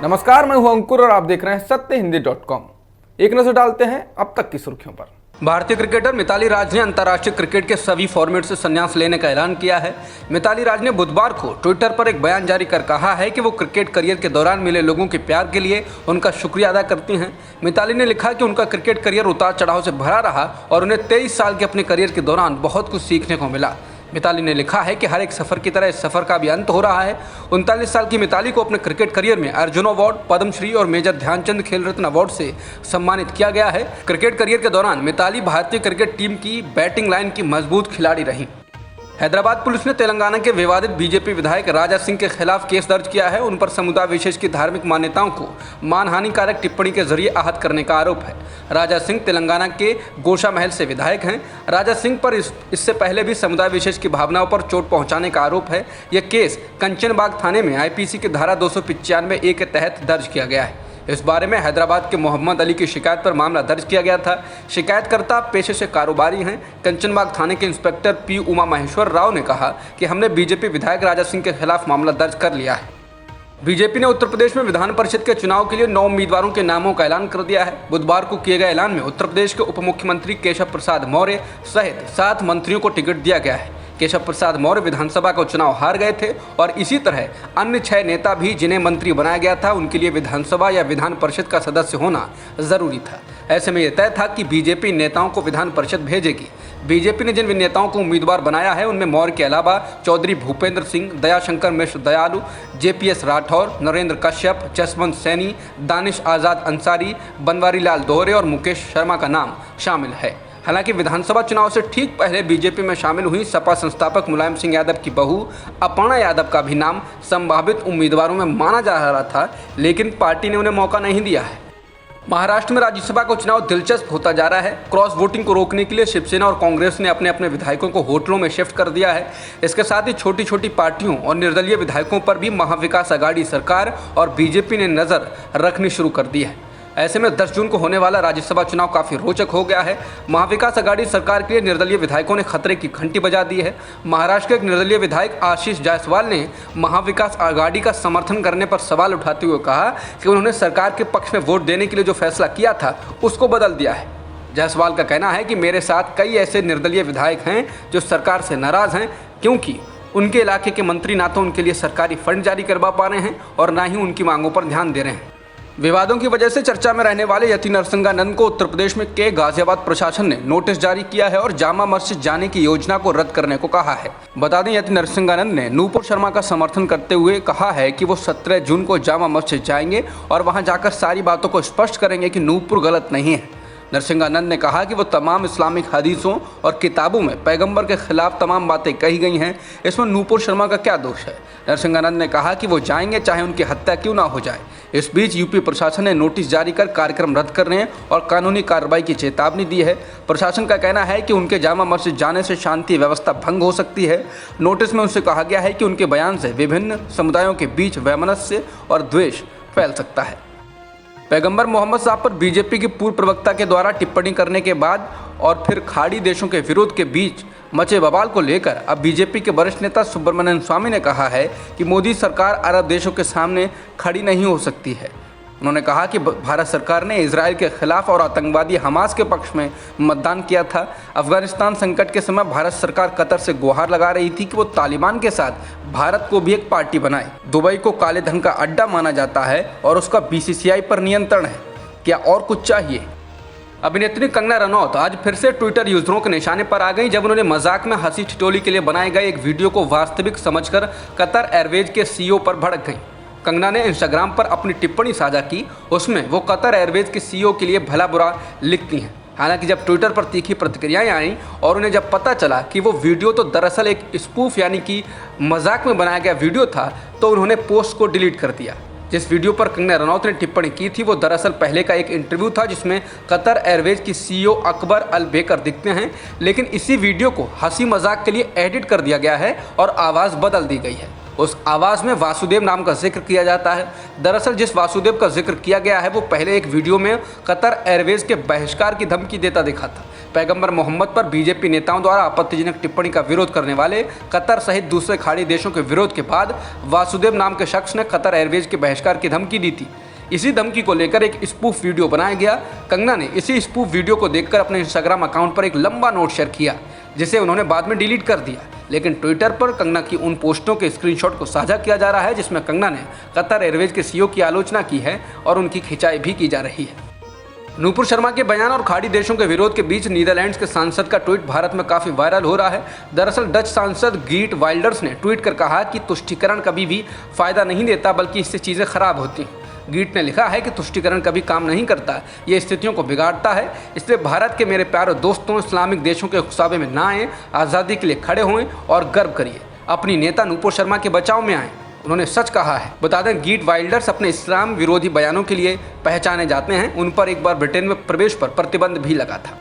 नमस्कार, मैं हूं अंकुर और आप देख रहे हैं सत्यहिंदी.com। एक नजर डालते हैं अब तक की सुर्खियों पर। भारतीय क्रिकेटर मिताली राज ने अंतर्राष्ट्रीय क्रिकेट के सभी फॉर्मेट से संन्यास लेने का ऐलान किया है। मिताली राज ने बुधवार को ट्विटर पर एक बयान जारी कर कहा है कि वो क्रिकेट करियर के दौरान मिले लोगों के प्यार के लिए उनका शुक्रिया अदा करती हैं। मिताली ने लिखा कि उनका क्रिकेट करियर उतार चढ़ाव से भरा रहा और उन्हें 23 साल के अपने करियर के दौरान बहुत कुछ सीखने को मिला। मिताली ने लिखा है कि हर एक सफ़र की तरह इस सफ़र का भी अंत हो रहा है। 39 साल की मिताली को अपने क्रिकेट करियर में अर्जुन अवार्ड, पद्मश्री और मेजर ध्यानचंद खेल रत्न अवार्ड से सम्मानित किया गया है। क्रिकेट करियर के दौरान मिताली भारतीय क्रिकेट टीम की बैटिंग लाइन की मजबूत खिलाड़ी रहीं। हैदराबाद पुलिस ने तेलंगाना के विवादित बीजेपी विधायक राजा सिंह के खिलाफ केस दर्ज किया है। उन पर समुदाय विशेष की धार्मिक मान्यताओं को मानहानिकारक टिप्पणी के जरिए आहत करने का आरोप है। राजा सिंह तेलंगाना के गोशा महल से विधायक हैं। राजा सिंह पर इससे पहले भी समुदाय विशेष की भावनाओं पर चोट पहुंचाने का आरोप है। यह केस कंचनबाग थाने में आईपीसी की धारा 295A के तहत दर्ज किया गया है। इस बारे में हैदराबाद के मोहम्मद अली की शिकायत पर मामला दर्ज किया गया था। शिकायतकर्ता पेशे से कारोबारी हैं। कंचनबाग थाने के इंस्पेक्टर पी उमा महेश्वर राव ने कहा कि हमने बीजेपी विधायक राजा सिंह के खिलाफ मामला दर्ज कर लिया है। बीजेपी ने उत्तर प्रदेश में विधान परिषद के चुनाव के लिए 9 उम्मीदवारों के नामों का ऐलान कर दिया है। बुधवार को किए गए ऐलान में उत्तर प्रदेश के उप मुख्यमंत्री केशव प्रसाद मौर्य सहित 7 मंत्रियों को टिकट दिया गया है। केशव प्रसाद मौर्य विधानसभा का चुनाव हार गए थे और इसी तरह अन्य 6 नेता भी जिन्हें मंत्री बनाया गया था उनके लिए विधानसभा या विधान परिषद का सदस्य होना जरूरी था। ऐसे में यह तय था कि बीजेपी नेताओं को विधान परिषद भेजेगी। बीजेपी ने जिन नेताओं को उम्मीदवार बनाया है उनमें मौर्य के अलावा चौधरी भूपेंद्र सिंह, दयाशंकर मिश्र दयालु, JPS राठौर, नरेंद्र कश्यप, जसवंत सैनी, दानिश आज़ाद अंसारी, बनवारी लाल दोहरे और मुकेश शर्मा का नाम शामिल है। हालांकि विधानसभा चुनाव से ठीक पहले बीजेपी में शामिल हुई सपा संस्थापक मुलायम सिंह यादव की बहू अपर्णा यादव का भी नाम संभावित उम्मीदवारों में माना जा रहा था, लेकिन पार्टी ने उन्हें मौका नहीं दिया है। महाराष्ट्र में राज्यसभा का चुनाव दिलचस्प होता जा रहा है। क्रॉस वोटिंग को रोकने के लिए शिवसेना और कांग्रेस ने अपने अपने विधायकों को होटलों में शिफ्ट कर दिया है। इसके साथ ही छोटी छोटी पार्टियों और निर्दलीय विधायकों पर भी महाविकास आघाड़ी सरकार और बीजेपी ने नज़र रखनी शुरू कर दी है। ऐसे में 10 जून को होने वाला राज्यसभा चुनाव काफ़ी रोचक हो गया है। महाविकास आघाड़ी सरकार के लिए निर्दलीय विधायकों ने खतरे की घंटी बजा दी है। महाराष्ट्र के एक निर्दलीय विधायक आशीष जायसवाल ने महाविकास आघाड़ी का समर्थन करने पर सवाल उठाते हुए कहा कि उन्होंने सरकार के पक्ष में वोट देने के लिए जो फैसला किया था उसको बदल दिया है। जायसवाल का कहना है कि मेरे साथ कई ऐसे निर्दलीय विधायक हैं जो सरकार से नाराज़ हैं, क्योंकि उनके इलाके के मंत्री ना तो उनके लिए सरकारी फंड जारी करवा पा रहे हैं और ना ही उनकी मांगों पर ध्यान दे रहे हैं। विवादों की वजह से चर्चा में रहने वाले यति नरसिंहानंद को उत्तर प्रदेश में के गाजियाबाद प्रशासन ने नोटिस जारी किया है और जामा मस्जिद जाने की योजना को रद्द करने को कहा है। बता दें, यति नरसिंहानंद ने नूपुर शर्मा का समर्थन करते हुए कहा है कि वो 17 जून को जामा मस्जिद जाएंगे और वहां जाकर सारी बातों को स्पष्ट करेंगे कि नूपुर गलत नहीं है। नरसिंहानंद ने कहा कि वो तमाम इस्लामिक हदीसों और किताबों में पैगंबर के खिलाफ तमाम बातें कही गई हैं, इसमें नूपुर शर्मा का क्या दोष है। नरसिंहानंद ने कहा कि वो जाएंगे चाहे उनकी हत्या क्यों ना हो जाए। इस बीच यूपी प्रशासन ने नोटिस जारी कर कार्यक्रम रद्द करने और कानूनी कार्रवाई की चेतावनी दी है। प्रशासन का कहना है कि उनके जामा मस्जिद जाने से शांति व्यवस्था भंग हो सकती है। नोटिस में उनसे कहा गया है कि उनके बयान से विभिन्न समुदायों के बीच वैमनस्य और द्वेष फैल सकता है। पैगंबर मोहम्मद साहब पर बीजेपी के पूर्व प्रवक्ता के द्वारा टिप्पणी करने के बाद और फिर खाड़ी देशों के विरोध के बीच मचे बवाल को लेकर अब बीजेपी के वरिष्ठ नेता सुब्रमण्यम स्वामी ने कहा है कि मोदी सरकार अरब देशों के सामने खड़ी नहीं हो सकती है। उन्होंने कहा कि भारत सरकार ने इजराइल के खिलाफ और आतंकवादी हमास के पक्ष में मतदान किया था। अफगानिस्तान संकट के समय भारत सरकार कतर से गुहार लगा रही थी कि वो तालिबान के साथ भारत को भी एक पार्टी बनाए। दुबई को काले धन का अड्डा माना जाता है और उसका BCCI पर नियंत्रण है। क्या और कुछ चाहिए? अभिनेत्री कंगना रनौत आज फिर से ट्विटर यूजरों के निशाने पर आ गई जब उन्होंने मजाक में हंसी ठिठोली के लिए बनाए गए एक वीडियो को वास्तविक समझकर कतर एयरवेज के CEO पर भड़क गई। कंगना ने इंस्टाग्राम पर अपनी टिप्पणी साझा की। उसमें वो कतर एयरवेज के CEO के लिए भला बुरा लिखती हैं। हालांकि जब ट्विटर पर तीखी प्रतिक्रियाएं आईं और उन्हें जब पता चला कि वो वीडियो तो दरअसल एक स्पूफ यानी कि मजाक में बनाया गया वीडियो था, तो उन्होंने पोस्ट को डिलीट कर दिया। जिस वीडियो पर कंगना रनौत ने टिप्पणी की थी वो दरअसल पहले का एक इंटरव्यू था जिसमें कतर एयरवेज की CEO अकबर अल बेकर दिखते हैं, लेकिन इसी वीडियो को हंसी मजाक के लिए एडिट कर दिया गया है और आवाज़ बदल दी गई है। उस आवाज़ में वासुदेव नाम का जिक्र किया जाता है। दरअसल जिस वासुदेव का जिक्र किया गया है वो पहले एक वीडियो में कतर एयरवेज के बहिष्कार की धमकी देता दिखा था। पैगंबर मोहम्मद पर बीजेपी नेताओं द्वारा आपत्तिजनक टिप्पणी का विरोध करने वाले कतर सहित दूसरे खाड़ी देशों के विरोध के बाद वासुदेव नाम के शख्स ने कतर एयरवेज के बहिष्कार की धमकी दी थी। इसी धमकी को लेकर एक स्पूफ वीडियो बनाया गया। कंगना ने इसी स्पूफ वीडियो को देखकर अपने इंस्टाग्राम अकाउंट पर एक लंबा नोट शेयर किया, जिसे उन्होंने बाद में डिलीट कर दिया। लेकिन ट्विटर पर कंगना की उन पोस्टों के स्क्रीनशॉट को साझा किया जा रहा है जिसमें कंगना ने कतर एयरवेज के सीईओ की आलोचना की है और उनकी खिंचाई भी की जा रही है। नूपुर शर्मा के बयान और खाड़ी देशों के विरोध के बीच नीदरलैंड्स के सांसद का ट्वीट भारत में काफी वायरल हो रहा है। दरअसल डच सांसद गीट वाइल्डर्स ने ट्वीट कर कहा कि तुष्टीकरण कभी भी फायदा नहीं देता, बल्कि इससे चीजें खराब होती हैं। गीट ने लिखा है कि तुष्टीकरण कभी काम नहीं करता, ये स्थितियों को बिगाड़ता है। इसलिए भारत के मेरे प्यारे दोस्तों, इस्लामिक देशों के उकसावे में ना आए, आज़ादी के लिए खड़े हों और गर्व करिए, अपनी नेता नूपुर शर्मा के बचाव में आए। उन्होंने सच कहा है। बता दें, गीट वाइल्डर्स अपने इस्लाम विरोधी बयानों के लिए पहचाने जाते हैं। उन पर एक बार ब्रिटेन में प्रवेश पर प्रतिबंध भी लगा था।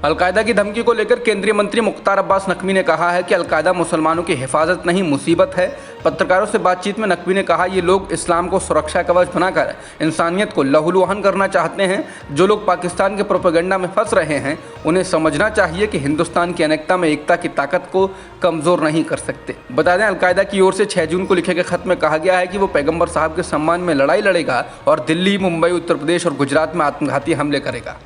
अलकायदा की धमकी को लेकर केंद्रीय मंत्री मुख्तार अब्बास नकवी ने कहा है कि अलकायदा मुसलमानों की हिफाजत नहीं, मुसीबत है। पत्रकारों से बातचीत में नकवी ने कहा, ये लोग इस्लाम को सुरक्षा कवच बनाकर इंसानियत को लहूलुहान करना चाहते हैं। जो लोग पाकिस्तान के प्रोपेगेंडा में फंस रहे हैं, उन्हें समझना चाहिए कि हिंदुस्तान की अनेकता में एकता की ताकत को कमज़ोर नहीं कर सकते। बता दें, अलकायदा की ओर से 6 जून को लिखे गए खत में कहा गया है कि वो पैगंबर साहब के सम्मान में लड़ाई लड़ेगा और दिल्ली, मुंबई, उत्तर प्रदेश और गुजरात में आत्मघाती हमले करेगा।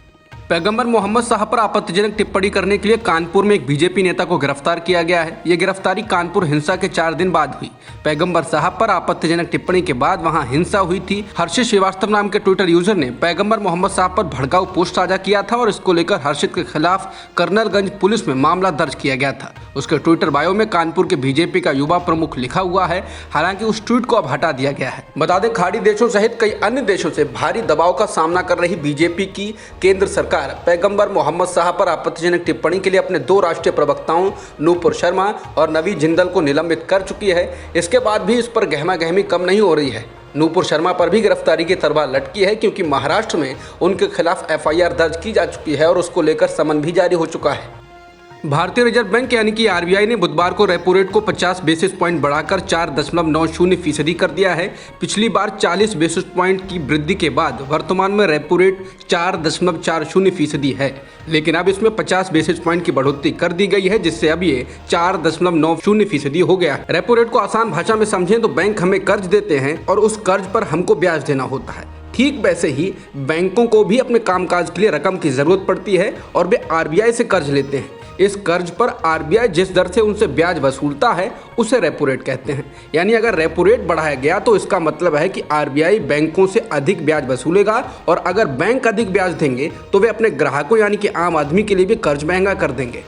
पैगंबर मोहम्मद साहब पर आपत्तिजनक टिप्पणी करने के लिए कानपुर में एक बीजेपी नेता को गिरफ्तार किया गया है। ये गिरफ्तारी कानपुर हिंसा के 4 दिन बाद हुई। पैगंबर साहब पर आपत्तिजनक टिप्पणी के बाद वहां हिंसा हुई थी। हर्षित श्रीवास्तव नाम के ट्विटर यूजर ने पैगंबर मोहम्मद साहब पर भड़काऊ पोस्ट साझा किया था और इसको लेकर हर्षित के खिलाफ कर्नलगंज पुलिस में मामला दर्ज किया गया था। उसके ट्विटर बायो में कानपुर के बीजेपी का युवा प्रमुख लिखा हुआ है। हालांकि उस ट्वीट को अब हटा दिया गया है। बता दें, खाड़ी देशों सहित कई अन्य देशों से भारी दबाव का सामना कर रही बीजेपी की केंद्र सरकार पैगंबर मोहम्मद साहब पर आपत्तिजनक टिप्पणी के लिए अपने 2 राष्ट्रीय प्रवक्ताओं नूपुर शर्मा और नवी जिंदल को निलंबित कर चुकी है। इसके बाद भी इस पर गहमा-गहमी कम नहीं हो रही है। नूपुर शर्मा पर भी गिरफ्तारी की तलवार लटकी है, क्योंकि महाराष्ट्र में उनके खिलाफ FIR दर्ज की जा चुकी है और उसको लेकर समन भी जारी हो चुका है। भारतीय रिजर्व बैंक यानी कि RBI ने बुधवार को रेपो रेट को 50 बेसिस पॉइंट बढ़ाकर 4.90% कर दिया है। पिछली बार 40 बेसिस पॉइंट की वृद्धि के बाद वर्तमान में रेपो रेट 4.40% है, लेकिन अब इसमें 50 बेसिस पॉइंट की बढ़ोतरी कर दी गई है, जिससे अब ये 4.90% हो गया है। रेपो रेट को आसान भाषा में समझें तो बैंक हमें कर्ज देते हैं और उस कर्ज पर हमको ब्याज देना होता है। ठीक वैसे ही बैंकों को भी अपने कामकाज के लिए रकम की जरूरत पड़ती है और वे RBI से कर्ज लेते हैं। इस कर्ज पर RBI जिस दर से उनसे ब्याज वसूलता है उसे रेपो रेट कहते हैं। यानी अगर रेपो रेट बढ़ाया गया तो इसका मतलब है कि RBI बैंकों से अधिक ब्याज वसूलेगा और अगर बैंक अधिक ब्याज देंगे तो वे अपने ग्राहकों यानी कि आम आदमी के लिए भी कर्ज महंगा कर देंगे।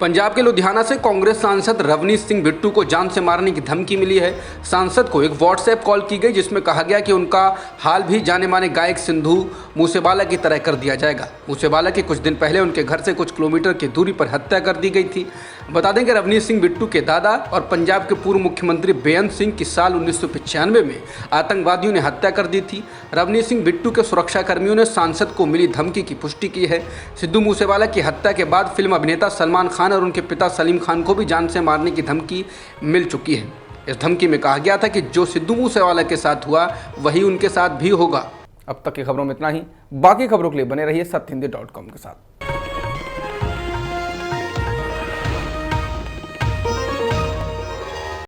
पंजाब के लुधियाना से कांग्रेस सांसद रवनीत सिंह बिट्टू को जान से मारने की धमकी मिली है। सांसद को एक व्हाट्सएप कॉल की गई जिसमें कहा गया कि उनका हाल भी जाने माने गायक सिद्धू मूसेवाला की तरह कर दिया जाएगा। मूसेवाला की कुछ दिन पहले उनके घर से कुछ किलोमीटर की दूरी पर हत्या कर दी गई थी। बता दें कि रवनीत सिंह बिट्टू के दादा और पंजाब के पूर्व मुख्यमंत्री बेअंत सिंह की साल 1995 में आतंकवादियों ने हत्या कर दी थी। रवनीत सिंह बिट्टू के सुरक्षा कर्मियों ने सांसद को मिली धमकी की पुष्टि की है। सिद्धू मूसेवाला की हत्या के बाद फिल्म अभिनेता सलमान खान और उनके पिता सलीम खान को भी जान से मारने की धमकी मिल चुकी है। इस धमकी में कहा गया था कि जो सिद्धू मूसेवाला के साथ हुआ वही उनके साथ भी होगा। अब तक की खबरों में इतना ही। बाकी खबरों के लिए बने रहिए सत्यहिंदी.com के साथ।